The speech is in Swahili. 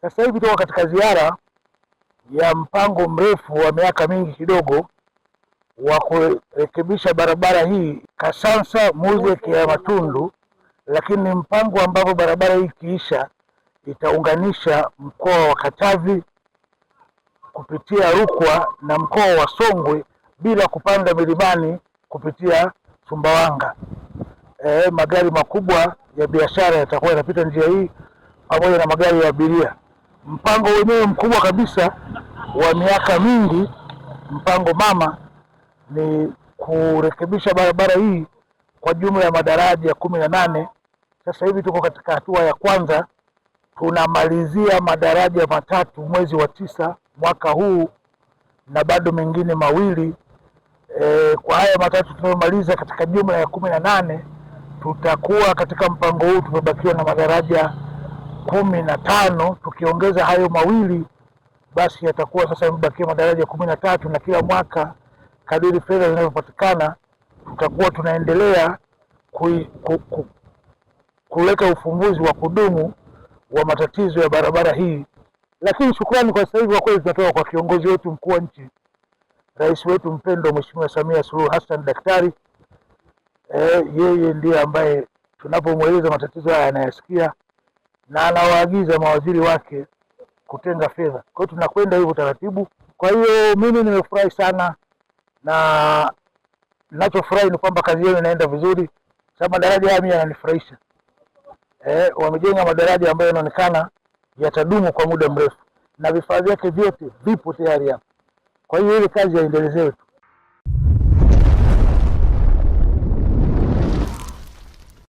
Sasa hivi tuko katika ziara ya mpango mrefu wa miaka mingi kidogo wa kurekebisha barabara hii Kasansa Muzeke ya Matundu, lakini ni mpango ambapo barabara hii ikiisha itaunganisha mkoa wa Katavi kupitia Rukwa na mkoa wa Songwe bila kupanda milimani kupitia Sumbawanga. Magari makubwa ya biashara yatakuwa yanapita njia hii pamoja na magari ya abiria. Mpango wenyewe mkubwa kabisa wa miaka mingi, mpango mama, ni kurekebisha barabara hii kwa jumla ya madaraja 18. Sasa hivi tuko katika hatua ya kwanza, tunamalizia madaraja matatu mwezi wa 9 mwaka huu na bado mengine mawili. Kwa haya matatu tunayomaliza katika jumla ya 18, tutakuwa katika mpango huu tumebakiwa na madaraja 15. Tukiongeza hayo mawili, basi yatakuwa sasa yamebakia madaraja 13, na kila mwaka kadiri fedha zinavyopatikana tutakuwa tunaendelea kuleta ufumbuzi wa kudumu wa matatizo ya barabara hii. Lakini shukrani kwa sasa hivi kwa kweli tunatoka kwa kiongozi wetu mkuu wa nchi, rais wetu mpendwa Mheshimiwa Samia Suluhu Hassan Daktari. Yeye ndiye ambaye tunapomweleza matatizo haya anayasikia na anawaagiza mawaziri wake kutenga fedha. Kwa hiyo tunakwenda hivyo taratibu. Kwa hiyo mimi nimefurahi sana, na ninachofurahi ni kwamba kazi yenu inaenda vizuri. Sababu madaraja haya mimi yananifurahisha. Wamejenga madaraja ambayo yanaonekana yatadumu kwa muda mrefu na vifaa vyake vyote vipo tayari hapa. Kwa hiyo ile kazi yaendelezewe.